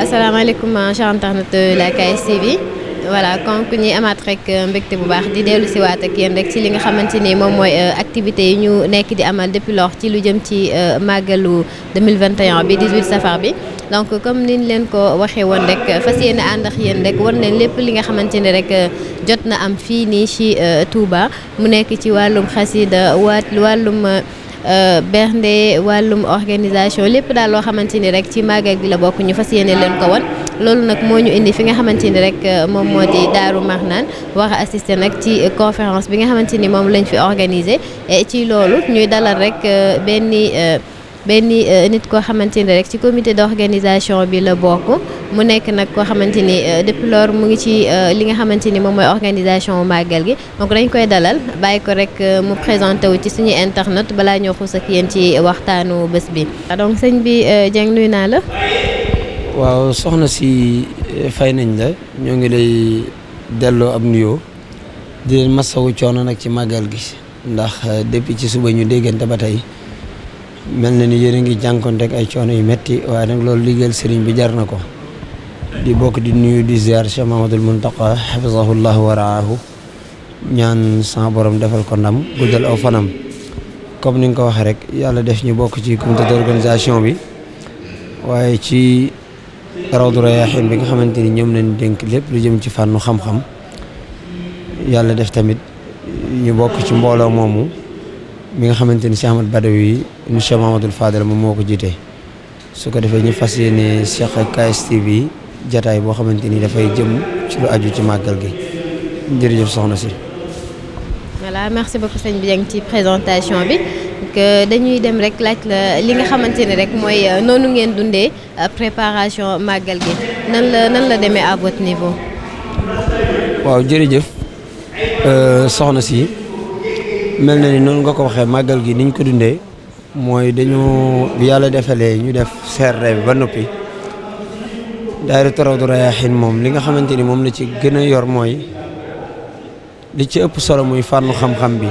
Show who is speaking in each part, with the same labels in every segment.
Speaker 1: asalaamaaleykum chers internautes de la KS TV voilà kon ku ñuy amaat rek mbégte bu baax di dellu si waat ak yéen rek ci li nga xamante ni moom mooy activités yi ñu nekk di amal depuis lors ci lu jëm ci màggalu 2021 bi 18 safar bi donc comme niñ leen ko waxee woon rek fas yéene ànd ak yéen rek war leen lépp li nga xamante ni rek jot na am fii nii ci Touba mu nekk ci wàllum xasida wàllum bernde wàllum organisation lépp daal loo xamante ni rek ci màggal gi la bokk ñu fas yéene leen ko won loolu nag moo ñu indi fi nga xamante ni rek moom moo di Daaru Marnaan war a assister nag ci conférence bi nga xamante ni moom lañ fi organiser ci loolu ñuy dalal rek benn nit koo xamante ni rek ci comité d'organisation bi la bokk mu nekk nag koo xamante ni depuis lors mu ngi ci li nga xamante ni moom mooy organisation màggal gi donc dañ koy dalal bàyyi ko rek mu présenté wu ci suñu internet balaa ñoo xuus ak yéen ci waxtaanu bés bi. donc sëñ bi Dieng nuyu naa la.
Speaker 2: waaw soxna si fay nañ la ñoo ngi lay delloo ab nuyoo di leen masawu coono nag ci màggal gi ndax depuis ci suba ñu déggante ba tey. mel na ni yéen a ngi jànkonte ak ay coono yu metti waaye nag loolu liggéeyal sëriñ bi jar na ko di bokk di nuyu di ziar Cheikh Mahamadul Muntaqa xafisahullah wa raahu ñaan sa borom defal ko ndam guddal aw fanam comme ni nga ko waxee rek yàlla def ñu bokk ci comité d'organisation bi waaye ci Rawdu Rayaahiin bi nga xamante ni ñoom lañ dénk lépp lu jëm ci fànnu xam-xam yàlla def tamit ñu bokk ci mbooloo moomu mi nga xamante ni Cheikh Ahmad Badawi Cheikh Mahamadul Fadel moom moo ko jiite su ko defee ñu fas yéene Cheikh KS TV jataay boo xamante ni dafay jëm ci lu aju ci màggal gi jërëjëf soxna si.
Speaker 1: voilà merci beaucoup sëñ bi Dieng ci présentation bi que dañuy dem rek laaj la li nga xamante ni rek mooy noonu ngeen dundee préparation màggal gi nan la demee à votre niveau.
Speaker 2: waaw jërëjëf soxna si. mel na ni noonu nga ko waxee màggal gi niñ ko dundee mooy dañu bi yàlla defalee ñu def CRD bi ba noppi daayira Rawdu Rayaahiin moom li nga xamante ni moom la ci gën a yor mooy li ci ëpp solo muy fànnu xam-xam bi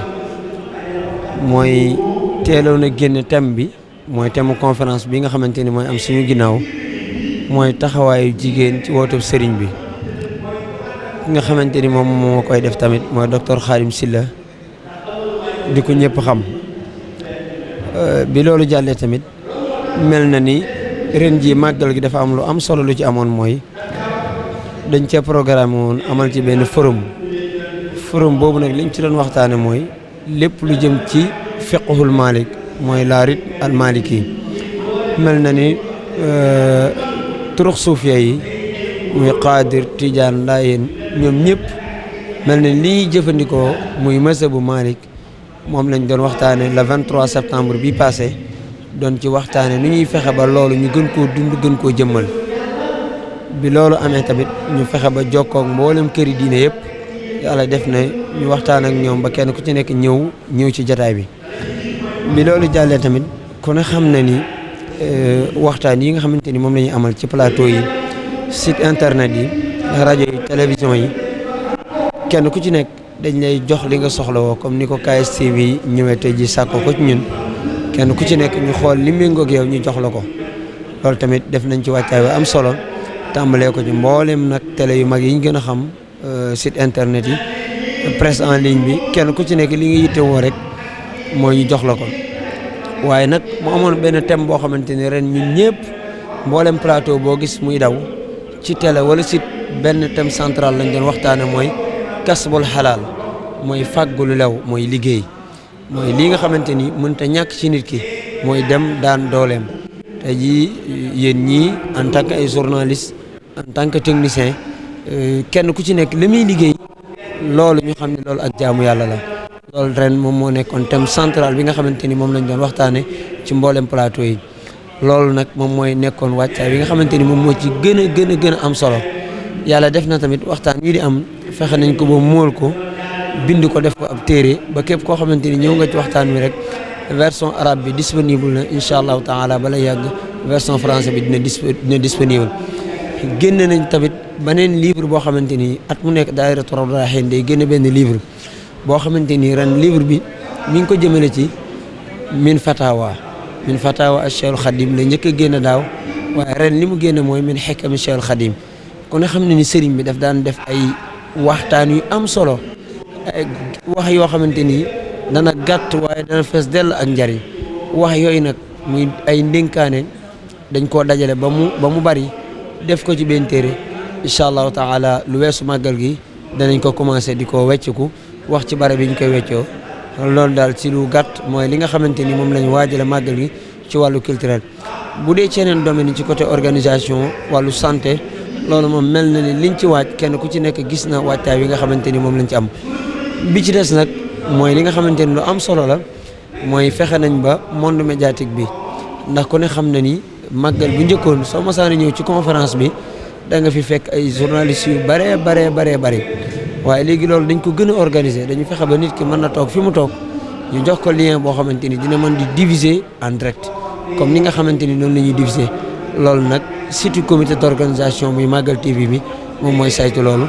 Speaker 2: mooy teeloon a génn thème bi mooy thème conférence bi nga xamante ni mooy am suñu ginnaaw mooy taxawaayu jigéen ci wootub sëriñ bi ki nga xamante ni moom moo koy def tamit mooy docteur Khadim Silla di ko ñëpp xam bi loolu jàllee tamit mel na ni ren ji màggal gi dafa am lu am solo lu ci amoon mooy dañ cee programme woon amal ci benn forum boobu nag liñ ci doon waxtaane mooy lépp lu jëm ci fiqhul malik mooy laarit al maliki mel na ni turux suufiya yi muy qaadir tijaan laayeen ñoom ñëpp mel na ni li ñuy jëfandikoo muy mazhabu malik moom lañ doon waxtaane le 23 septembre bi passé doon ci waxtaane nu ñuy fexe ba loolu ñu gën koo dund gën koo jëmmal bi loolu amee tamit ñu fexe ba jokkoog mboolem këri diine yëpp yàlla def na ñu waxtaan ak ñoom ba kenn ku ci nekk ñëw ci jataay bi loolu jàllee tamit ku ne xam na ni waxtaan yi nga xamante ni moom la ñuy amal ci plateau yi site internet yi rajo yi télévision yi kenn ku ci nekk dañ lay jox li nga soxla woo comme ni ko KS TV ñëwee tey ji sàkko ko ci ñun kenn ku ci nekk ñu xool li méngoog yow ñu jox la ko loolu tamit def nañ ci wàccaay ba am solo tàmbalee ko ci mboolem nag télé yu mag yi ñu gën a xam site internet yi presse en ligne bi kenn ku ci nekk li nga yitte woo rek mooy ñu jox la ko waaye nag mu amoon benn thème boo xamante ni ren ñun ñëpp mboolem plateau boo gis muy daw ci télé wala site benn thème central lañ doon waxtaane mooy kasbul xalaal mooy fàggulu lew mooy liggéey mooy lii nga xamante ni mënta ñàkk ci nit ki mooy dem daan dooleem tey jii yéen ñii en tant que ay journaliste en tant que technicien kenn ku ci nekk li muy liggéey loolu ñu xam ne loolu ak jaamu yàlla la loolu ren moom moo nekkoon thème central bi nga xamante ni moom lañ doon waxtaane ci mboolem plateau yi loolu nag moom mooy nekkoon wàccaay bi nga xamante ni moom moo ci gën a am solo yàlla def na tamit waxtaan wi di am fexe nañ ko ba móol ko bind ko def ko ab téere ba képp koo xamante ni ñëw nga ci waxtaan wi rek version arabe bi disponible na incha allahu taala bala yàgg version français bi dina disponible génn nañ tamit beneen livre boo xamante ni at mu nekk daayira Rawdu Rayaahiin day génn benn livre boo xamante ni ren livre bi mi ngi ko jëmale ci min fatawa ak Cheikhul Khadim la njëkk a génn daaw waaye ren li mu génn mooy min xikami Cheikhul Khadim kon xam ne ni sëriñ bi daf daan def ay waxtaan yu am solo ay wax yoo xamante ni dana gàtt waaye dana fees dell ak njariñ wax yooyu nag muy ay ndénkaane dañ koo dajale ba mu bari def ko ci benn téere incha allahu taala lu weesu màggal gi danañ ko commencé di ko wecciku wax ci barab yi ñu koy weccoo loolu daal ci lu gàtt mooy li nga xamante ni moom lañ waajale màggal gi ci wàllu culturel bu dee ci yeneen domaine yi ci côté organisation wàllu santé loolu moom mel na ni liñ ci waaj kenn ku ci nekk gis na waajtaay wi nga xamante ni moom lañ ci am bi ci des nag mooy li nga xamante ni lu am solo la mooy fexe nañ ba monde médiatique bi ndax ku ne xam na ni màggal bu njëkkoon soo masaana ñëw ci conférence bi da nga fi fekk ay journalistes yu bare waaye léegi loolu dañ ko gën a organiser dañu fexe ba nit ki mën na toog fi mu toog ñu jox ko lien boo xamante ni dina mën di diffuser en direct comme ni nga xamante ni noonu la ñuy diffuser loolu nag surtout comité d'organisation muy Magal TV bi moom mooy saytu loolu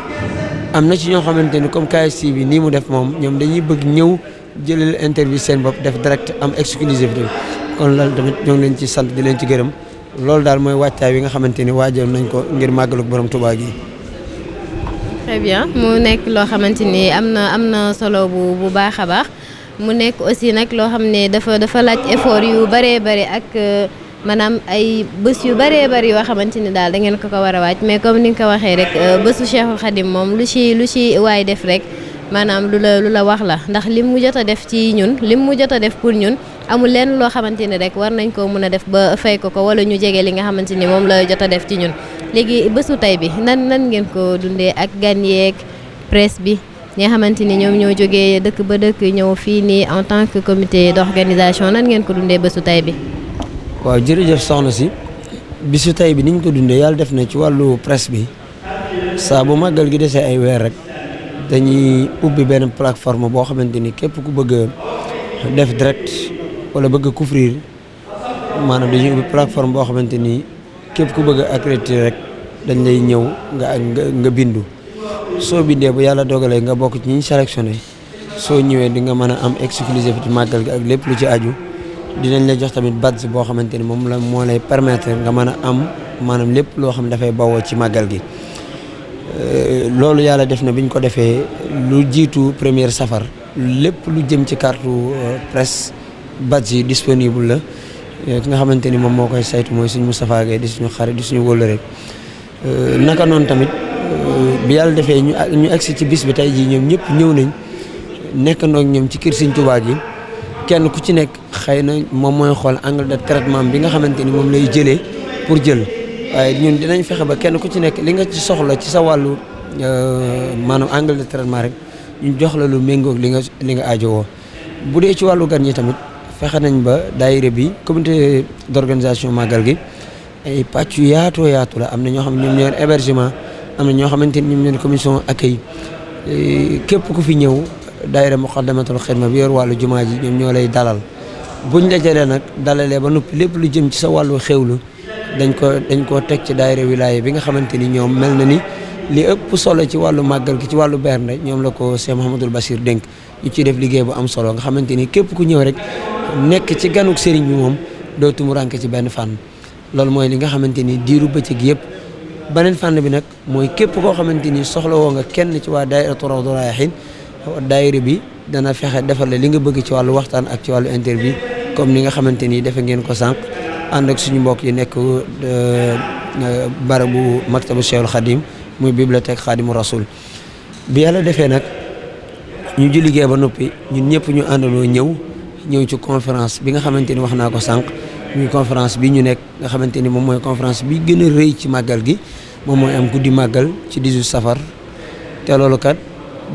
Speaker 2: am na ci ñoo xamante ni comme KSTV nii mu def moom ñoom dañuy bëgg ñëw jëlal interview seen bopp def direct am exclusivité kon loolu tamit ñoo ngi leen ci sant di leen ci gërëm loolu daal mooy waajtaay wi nga xamante ni waajal nañ ko ngir màggalu borom Tuubaa gi.
Speaker 1: très bien mu nekk loo xamante ni am na solo bu baax a baax mu nekk aussi nag loo xam ne dafa laaj effort yu bëree bëri ak maanaam ay bés yu bëree bëri yoo xamante ni daal da ngeen ko war a waaj mais comme ni nga ko waxee rek bésu Cheikhul Khadim moom lu ci waay def rek maanaam lu la wax la ndax lim mu jot a def ci ñun lim mu jot a def pour ñun amul lenn loo xamante ni rek war nañ koo mën a def ba fay ko wala ñu jege li nga xamante ni moom la jot a def ci ñun. léegi bésu tey bi nan ngeen ko dundee ak gan yeeg presse bi ñi nga xamante ni ñoom ñoo jógee dëkk ba dëkk ñëw fii nii en tant que comité d'organisation nan ngeen ko dundee bésu tey bi.
Speaker 2: waaw jërëjëf soxna si bisu tey bi niñ ko dundee yàlla def na ci wàllu presse bi saa bu màggal gi desee ay weer rek dañuy ubbi benn plateforme boo xamante ni képp ku bëgg a def direct wala bëgg a couvrir maanaam dañuy ubbi plateforme boo xamante ni. képp ku bëgg a accrédité rek dañ lay ñëw nga bindu soo bindee bu yàlla dogalee nga bokk ci ñi sélectionné soo ñëwee di nga mën a am exclusivité màggal gi ak lépp lu ci aju dinañ la jox tamit badge boo xamante ni moom la moo lay permettre nga mën a am maanaam lépp loo xam ne dafay bawoo ci màggal gi loolu yàlla def na bi ñu ko defee lu jiitu première safar lépp lu jëm ci carte presse badge yi disponible la ki nga xamante ni moom moo koy saytu mooy suñu Moustapha Gueye di suñu xarit di suñu wóllëre naka noonu tamit bi yàlla defee ñu agsi ci bis bi tey jii ñoom ñëpp ñëw nañ nekkandoo ak ñoom ci kër Sëriñ Tuubaa gi kenn ku ci nekk xëy na moom mooy xool angle de traitement bi nga xamante ni moom lay jëlee pour jël waaye ñun dinañ fexe ba kenn ku ci nekk li nga ci soxla ci sa wàllu maanaam angle de traitement rek ñu jox la lu méngoog li nga aajowoo bu dee ci wàllu gan ñi tamit. fexe nañ ba daayira bi comité d'organisation màggal gi ay pàcc yu yaatu la am na ñoo xam ne ñoom ñoo hébergement am na ñoo xamante ni ñoom ñoo commission accueil képp ku fi ñëw daayira Muqaddamatul Xidma bi yor wàllu jumaa ji ñoom ñoo lay dalal buñ la jëlee nag dalalee ba noppi lépp lu jëm ci sa wàllu xewlu dañ koo teg ci daayira wilaya bi nga xamante ni ñoom mel na ni li ëpp solo ci wàllu màggal gi ci wàllu bernde ñoom la ko Cheikh Mouhamadoul Bachir dénk ñu ciy def liggéey bu am solo nga xamante ni képp ku ñëw rek nekk ci ganuk sëriñ bi moom dootu mu rànk ci benn fànn loolu mooy li nga xamante ni diiru bëccëg yëpp beneen fànn bi nag mooy képp koo xamante ni soxla woo nga kenn ci waa daayiratu Rawdu Rayaahiin daayira bi dana fexe defal la li nga bëgg ci wàllu waxtaan ak ci wàllu interview comme ni nga xamante ni defe ngeen ko sànq ànd ak suñu mbokk yi nekk barabu maktabu Cheikhul Khadim muy bibliothèque Khadimu Rasul bi yàlla defee nag ñu ji liggéey ba noppi ñun ñëpp ñu àndandoo ñëw ci conférence bi nga xamante ni wax naa ko sànq muy conférence bi ñu nekk nga xamante ni moom mooy conférence bi gën a rëy ci màggal gi moom mooy am guddi màggal ci 18 safar te loolu kat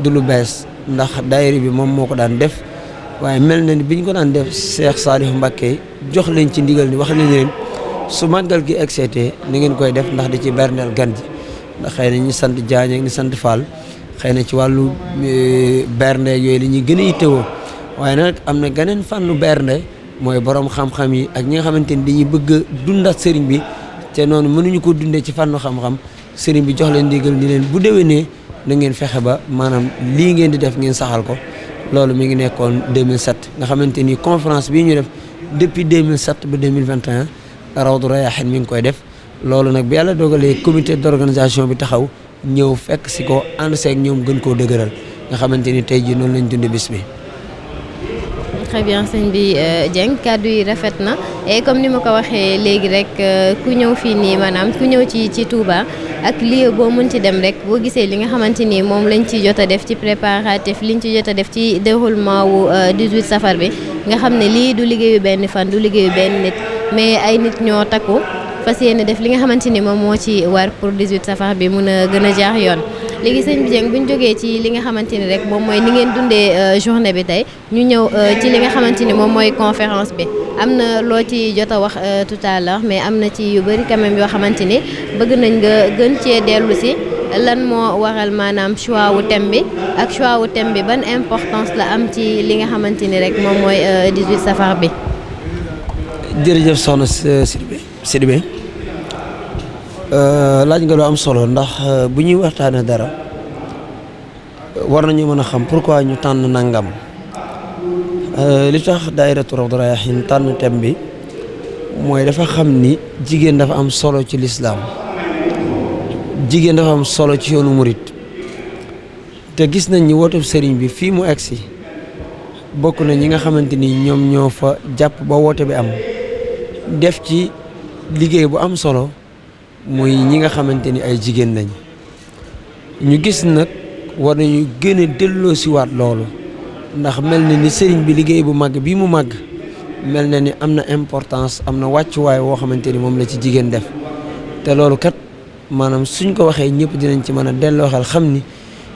Speaker 2: du lu bees ndax daayira bi moom moo ko daan def waaye mel na ni bi ñu ko daan def Cheikh Salif Mbacké jox leen ci ndigal ni wax leen leen su màggal gi excité ni ngeen koy def ndax di ci berndeel gan ji ndax xëy na ñi sant Diagne ak ñi sant Fall xëy na ci wàllu bernde yooyu la ñuy gën a yittewoo waaye nag am na geneen fànnu bernde mooy borom xam-xam yi ak ñi nga xamante ni dañuy bëgg a dundat sëriñ bi te noonu mënuñu ko dundee ci fànnu xam-xam sëriñ bi jox leen ndigal ni leen bu déwénee na ngeen fexe ba maanaam lii ngeen di def ngeen saxal ko loolu mi ngi nekkoon 2007 nga xamante ni conférence bii ñu def depuis 2007 ba 2021 Rawdu Rayaahin mi ngi koy def loolu nag bi yàlla dogalee comité d'organisation bi taxaw ñëw fekk si ko ànd seeg ñoom gën koo dëgëral nga xamante ni tey jii noonu lañ dundee bis bi.
Speaker 1: très bien sëñ bi Dieng kàddu yi rafet na et comme ni ma ko waxee léegi rek ku ñëw fii nii maanaam ku ñëw ci Touba ak lieu boo mën ci dem rek boo gisee li nga xamante ni moom lañ ci jot a def ci préparatif liñ ci jot a def ci déroulement wu 18 safar bi nga xam ne lii du liggéeyu benn fan du liggéeyu benn nit mais ay nit ñoo takku fas yéene def li nga xamante ni moom moo ci war pour 18 safar bi mun a gën a jaar yoon. léegi sëñ bi Dieng bu ñu jógee ci li nga xamante ni rek moom mooy ni ngeen dundee journée bi tey ñu ñëw ci li nga xamante ni moom mooy conférence bi am na loo ci jot a wax tout à l'heure mais am na ci yu bëri quand même yoo xamante ni bëgg nañ nga gën cee dellu si lan moo waral maanaam choix wu thème bi ak choix wu thème bi ban importance la am ci li nga xamante ni rek moom mooy 18 safar bi.
Speaker 2: jërëjëf soxna Sidibé laaj nga lu am solo ndax bu ñuy waxtaanee dara war nañu mën a xam pourquoi ñu tànn nangam li tax daayiratu Rawdu Rayaahin tànn thème bi mooy dafa xam ni jigéen dafa am solo ci lislaam jigéen dafa am solo ci yoonu murit te gis nañ ni wooteeb sëriñ bi fii mu egsi bokk na ñi nga xamante ni ñoom ñoo fa jàpp ba woote bi am def ci liggéey bu am solo muy ñi nga xamante ni ay jigéen lañ ñu gis nag war nañu gën a delloo si waat loolu ndax mel na ni sëriñ bi liggéey bu màgg bii mu màgg mel na ni am na importance am na wàccuwaay woo xamante ni moom la ci jigéen def te loolu kat maanaam suñ ko waxee ñëpp dinañ ci mën a delloo xel xam ni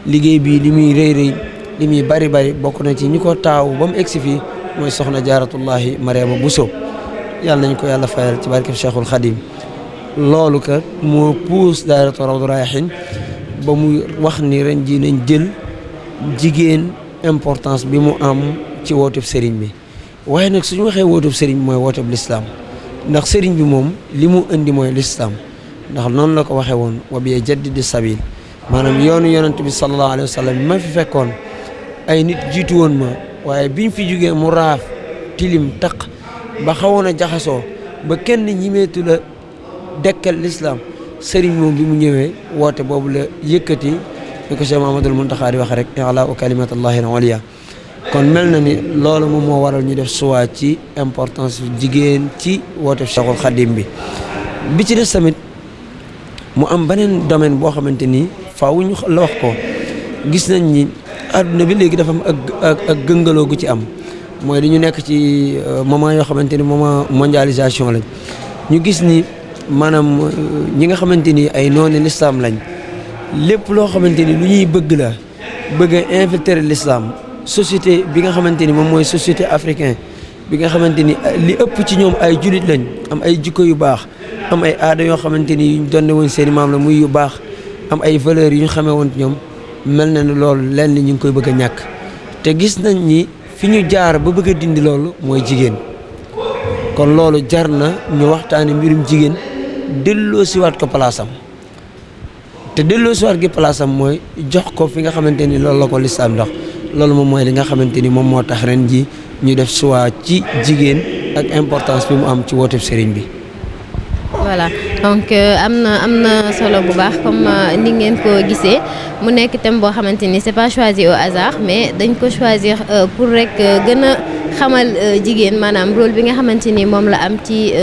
Speaker 2: liggéey bii li muy rëy rëy li muy bari bari bokk na ci ñi ko taaw ba mu egsi fii mooy soxna jaaratullahi Mariama Bousso yàlla nañ ko yàlla fayal ci barkeb Cheikhul Khadim loolu kat moo puus daayiratu Rawdu Rayaahin ba mu wax ni ren ji nañ jël jigéen importance bi mu am ci wooteb sëriñ bi waaye nag suñu waxee wooteb sëriñ bi mooy wooteb lislaam ndax sëriñ bi moom li mu indi mooy lislaam ndax noonu la ko waxee woon wa bi jaddidi sabil maanaam yoonu yonent bi sallallahu alayhi wa sallam bi ma fi fekkoon ay nit jiitu woon ma waaye biñ fi jugee mu raaf tilim taq ba xawoon a jaxasoo ba kenn ñimeetu la dekkal lislaam sëriñ moom bi mu ñëwee woote boobu la yëkkati ni ko Cheikh Mahamadul Muntaxa di wax rek i'laa kalimatullahi al-ulya kon mel na ni loolu moom moo waral ñu def suwaa ci importance jigéen ci woote Cheikhul Khadim bi ci des tamit mu am beneen domaine boo xamante ni faaw ñu la wax ko gis nañ ni àdduna bi léegi dafa am ak gëngaloo gu ci am mooy dañu nekk ci moment yoo xamante ni moment mondialisation lañ ñu gis ni maanaam ñi nga xamante ni ay noonu l'islam lañ lépp loo xamante ni lu ñuy bëgg la bëgg a infiltrer l'islam société bi nga xamante ni moom mooy société africain bi nga xamante ni li ëpp ci ñoom ay julit lañ am ay jikko yu baax am ay aada yoo xamante ni yuñ donne woon seeni maam la muy yu baax am ay valeurs yu ñu xamee woon ñoom mel na ni loolu lenn ñu ngi koy bëgg a ñàkk te gis nañ ni fi ñu jaar ba bëgg a dindi loolu mooy jigéen kon loolu jar na ñu waxtaane mbirum jigéen delloo siwaat ko palaasam te delloo siwaat gi palaasam mooy jox ko fi nga xamante ni loolu la ko lislaam dox loolu moom mooy li nga xamante ni moom moo tax ren ji ñu def choix ci jigéen ak importance bi mu am ci wooteb sëriñ bi.
Speaker 1: voilà donc am na solo bu baax comme ni ngeen ko gisee mu nekk thème boo xamante ni c'est pas choisi au hasard mais dañ ko choisir pour rek gën a xamal jigéen maanaam rôle bi nga xamante ni moom la am ci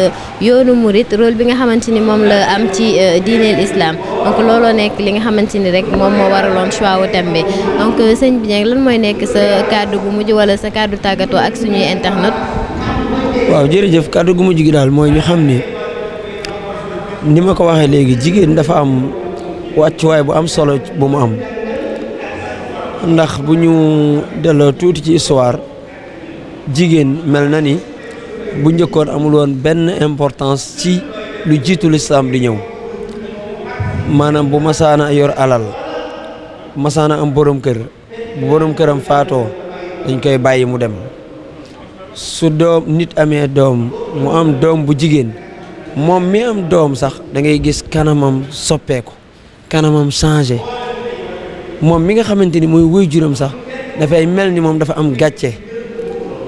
Speaker 1: yoonu murit rôle bi nga xamante ni moom la am ci diineel islam donc looloo nekk li nga xamante ni rek moom moo waraloon choix wu thème bi donc sëñ bi Dieng lan mooy nekk sa kàddu gu mujj wala sa kàddu tàggatoo ak suñuy internet.
Speaker 2: waaw jërëjëf kàddu gu mujj gi daal mooy ñu xam ni ma ko waxee léegi jigéen dafa am wàccuwaay bu am solo bu mu am ndax bu ñu delloo tuuti ci histoire jigéen mel na ni bu njëkkoon amul woon benn importance ci lu jiitu lislaam di ñëw maanaam bu masaana yor alal masaana am borom kër bu borom këram faatoo dañ koy bàyyi mu dem su doom nit amee doom mu am doom bu jigéen moom mi am doom sax da ngay gis kanamam soppeeku kanamam changé moom mi nga xamante ni mooy waajuram sax dafay mel ni moom dafa am gàcce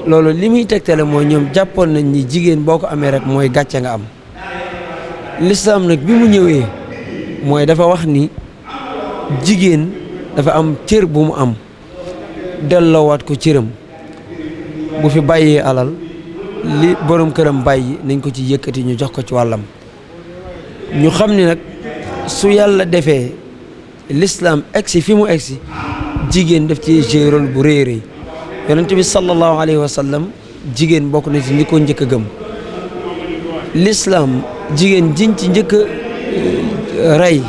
Speaker 2: loolu li muy tegtale mooy ñoom jàppoon nañ ni jigéen boo ko amee rek mooy gàcce nga am. lislaam nag bi mu ñëwee mooy dafa wax ni jigéen dafa am cër bu mu am delloowaat ko cëram bu fi bàyyee alal li borom këram bàyyi nañ ko ci yëkkati ñu jox ko ci wàllam. ñu xam ni nag su yàlla defee lislaam egsi fi mu egsi jigéen daf ci jouer rôle bu rëy rëy yonent bi sallallahu alayhi wa sallam jigéen bokk na ci ñi ko njëkk a gëm. lislaam jigéen jiñ ci njëkk a rey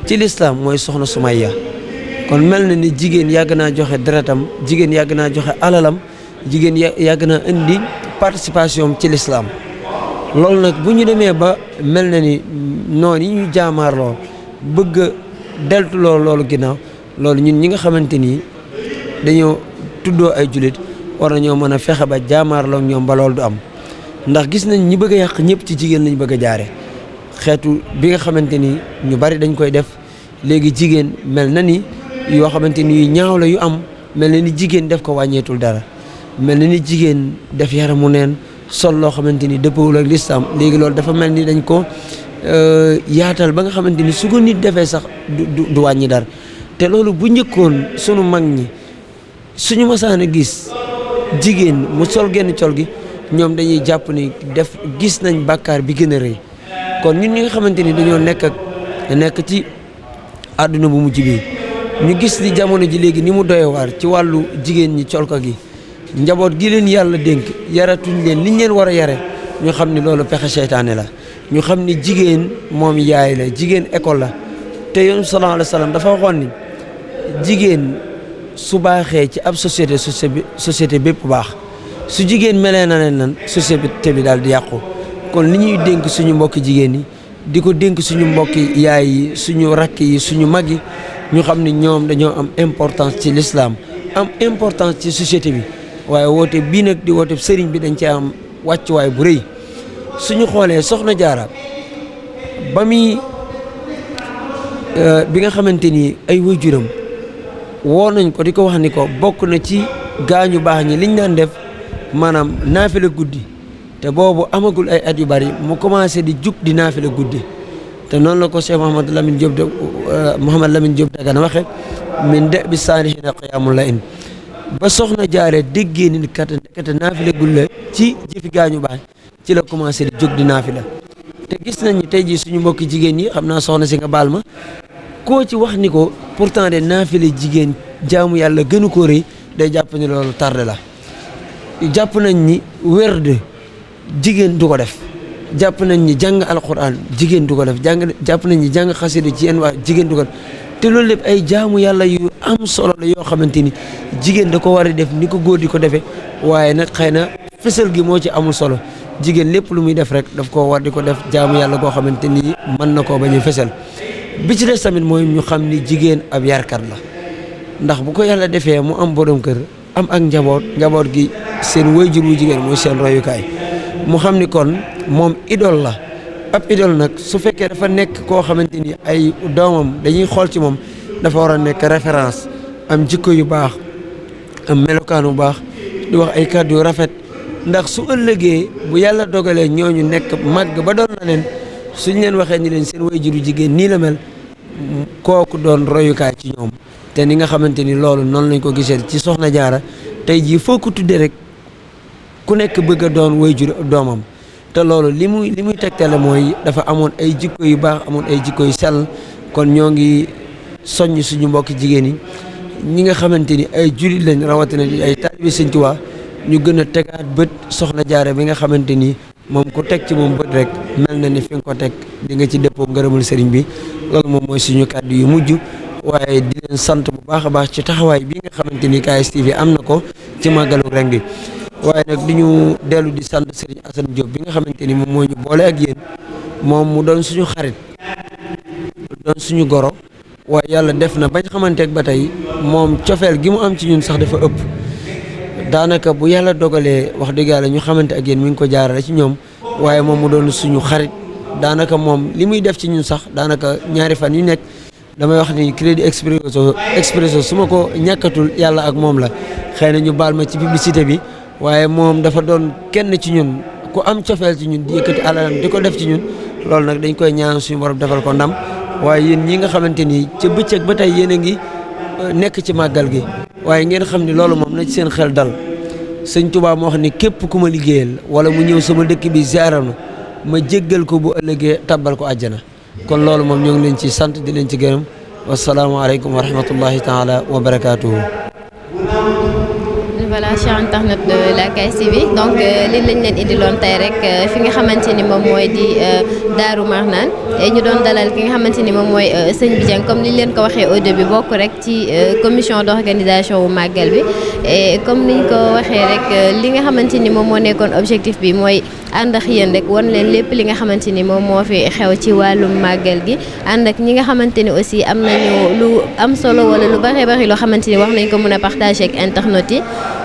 Speaker 2: ci lislaam mooy soxna Sumayya kon mel na ni jigéen yàgg naa joxe deretam jigéen yàgg naa joxe alalam jigéen yàgg naa indi participation ci lislaam. loolu nag bu ñu demee ba mel na ni noonu yi ñu jaamaarloo bëgg a deltu loolu ginnaaw loolu ñun ñi nga xamante ni dañoo tuddoo ay jullit war nañoo mën a fexe ba jaamaarloo ak ñoom ba loolu du am ndax gis nañ ñi bëgg a yàq ñëpp ci jigéen lañ bëgg a jaare xeetu bi nga xamante ni ñu bari dañ koy def léegi jigéen mel na ni yoo xamante ni yu ñaaw la yu am mel na ni jigéen def ko wàññeetul dara mel na ni jigéen def yaramu neen sol loo xamante ni dëppawul ak lislaam léegi loolu dafa mel ni dañ ko yaatal ba nga xamante ni su ko nit defee sax du wàññi dara te loolu bu njëkkoon sunu mag ñi suñu masaan a gis jigéen mu sol genn col gi ñoom dañuy jàpp ni def gis nañ bàkkaar bi gën a rëy kon ñun ñi nga xamante ni dañoo nekk ci àdduna bu mujj bi ñu gis ni jamono ji léegi ni mu doy waar ci wàllu jigéen ñi col ko gi njaboot gi leen yàlla dénk yaratuñ leen liñ leen war a yare ñu xam ni loolu pexe seytaane la ñu xam ni jigéen moom yaay la jigéen école la te yoon sallallahu alayhi wa sallam dafa waxoon ni jigéen su baaxee ci ab société bépp baax su jigéen melee na leen nan société bi daal di yàqu kon li ñuy dénk suñu mbokki jigéen yi di ko dénk suñu mbokki yaay yi suñu rakk yi suñu mag yi ñu xam ni ñoom dañoo am importance ci l'islam am importance ci société bi waaye woote bii nag di woote sëriñ bi dañ ci am wàccuwaay bu rëy suñu xoolee soxna jaara ba muy bi nga xamante ni ay waajuram woo nañ ko di ko wax ni ko bokk na ci gaañu baax ñi liñ daan def maanaam naafila guddi te boobu amagul ay at yu bari mu commencé di jug di naafila guddi te noonu la ko Cheikh Mouhamad Lamine Diop Dagana waxe min de bi saalihiina qiyaamul la in ba soxna jaaree déggee ni kat ndekete naafila gulle ci jëfi gaañu baax ci la commencé di jóg di naafila te gis nañ ni tey jii suñu mbokki jigéen ñi xam naa soxna si nga baal ma koo ci wax ni ko pourtant de naafila jigéen jaamu yàlla gënu ko rëy day jàpp ni loolu tardé la jàpp nañ ni werd jigéen du ko def jàpp nañ ni jàng alquran jigéen du ko def jàpp nañ ni jàng xasida ci yenn waa jigéen du ko def te loolu lépp ay jaamu yàlla yu am solo la yoo xamante ni jigéen da ko war a def ni ko góor di ko defee waaye nag xëy na fësal gi moo ci amul solo jigéen lépp lu muy def rek daf koo war di ko def jaamu yàlla goo xamante ni mën na koo bañ a fësal bi ci des tamit mooy ñu xam ni jigéen ab yarkat la ndax bu ko yàlla defee mu am borom kër am ak njaboot gi seen waajur wu jigéen mooy seen royukaay mu xam ni kon moom idole la ab idole nag su fekkee dafa nekk koo xamante ni ay doomam dañuy xool ci moom dafa war a nekk référence am jikko yu baax am melokaan bu baax di wax ay kàddu yu rafet ndax su ëllëgee bu yàlla dogalee ñooñu nekk màgg ba doon na leen suñ leen waxee ni leen seen waajuru jigéen nii la mel kooku doon royukaay ci ñoom te ni nga xamante ni loolu noonu lañ ko gisee ci soxna jaara tey jii foo ko tuddee rek ku nekk bëgg a doon waajur doomam te loolu li muy tegtale mooy dafa amoon ay jikko yu baax amoon ay jikko yu sell kon ñoo ngi soññ suñu mbokki jigéen yi ñi nga xamante ni ay jullit lañ rawatina ay taalibe Sëñ Tuubaa ñu gën a tegaat bët soxna jaara bi nga xamante ni moom ku teg ci moom bët rek mel na ni fi nga ko teg di nga ci dëppoo ngërëmul sëriñ bi loolu moom mooy suñu kàddu yu mujj waaye di leen sant bu baax a baax ci taxawaay bi nga xamante ni KSTV am na ko ci màggalu ren gi waaye nag di ñu dellu di sant Serigne Assane Diop bi nga xamante ni moom moo ñu boole ak yéen moom mu doon suñu xarit doon suñu goro waaye yàlla def na bañ xamanteeg ba tey moom cofeel gi mu am ci ñun sax dafa ëpp daanaka bu yàlla dogalee wax dëgg yàlla ñu xamante ak yéen mi ngi ko jaarale ci ñoom waaye moom mu doon suñu xarit daanaka moom li muy def ci ñun sax daanaka ñaari fan yu nekk damay wax ni Crédit Expresso su ma ko ñàkkatul yàlla ak moom la xëy na ñu baal ma ci publicité bi waaye moom dafa doon kenn ci ñun ku am cofeel ci ñun di yëkkati alalam di ko def ci ñun loolu nag dañ koy ñaan suñu borom defal ko ndam waaye yéen ñi nga xamante ni ca bëccëg ba tey yéen a ngi nekk ci màggal gi waaye ngeen xam ni loolu moom na ci seen xel dal sëñ Touba moo wax ni képp ku ma liggéeyal wala mu ñëw sama dëkk bi ziaral ma jéggal ko bu ëllëgee tabbal ko àjjana kon loolu moom ñoo ngi leen ci sant di leen ci gërëm wasalaamaaleykum wa rahmatullahi taala wa barakaatuhu.
Speaker 1: voilà chers internautes de la KSTV donc lii lañ leen indiloon tey rek fi nga xamante ni moom mooy di Daaru Marnaan ñu doon dalal ki nga xamante ni moom mooy sëñ bi Dieng comme ni ñu leen ko waxee au début bokk rek ci commission d'organisation wu màggal bi et comme niñ ko waxee rek li nga xamante ni moom moo nekkoon objectif bi mooy ànd ak yéen rek wan leen lépp li nga xamante ni moom moo fi xew ci wàllum màggal gi ànd ak ñi nga xamante ni aussi am nañu lu am solo wala lu bari bari loo xamante ni wax nañ ko mën a partager ak internautes yi.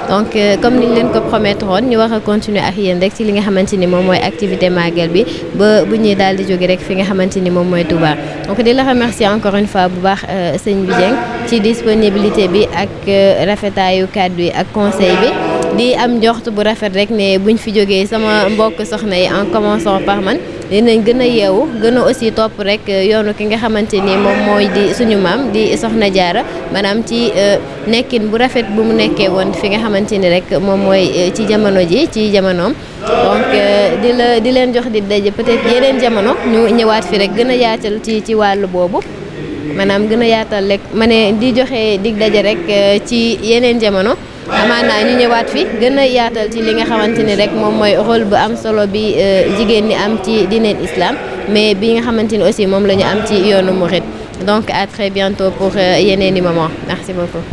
Speaker 1: donc comme niñ leen ko promettre woon ñu war a continuer ak yéen rek ci li nga xamante ni moom mooy activité màggal bi ba bu ñuy daal di jóge rek fi nga xamante ni moom mooy Touba donc di la remercier encore une fois bu baax sëñ bi Dieng ci disponibilité bi ak rafetaayu kàddu yi ak conseil bi di am njort bu rafet rek ne buñ fi jógee sama mbokk soxna yi en commençant par man dinañ gën a yeewu gën a aussi topp rek yoonu ki nga xamante ni moom mooy di suñu maam di Soxna Jaara maanaam ci nekkin bu rafet bu mu nekkee woon fi nga xamante ni rek moom mooy ci jamono ji ci jamonoom donc di leen jox di daje peut-être yeneen jamono ñu ñëwaat fi rek gën a yaatal ci wàllu boobu maanaam gën a yaatal rek ma ne di joxe dig daje rek ci yeneen jamono amaana ñu ñëwaat fi gën a yaatal ci li nga xamante ni rek moom mooy rôle bu am solo bi jigéen ñi am ci diineel islam mais bi nga xamante ni aussi moom la ñu am ci yoonu murid donc à très bientôt pour yeneen i moment merci beaucoup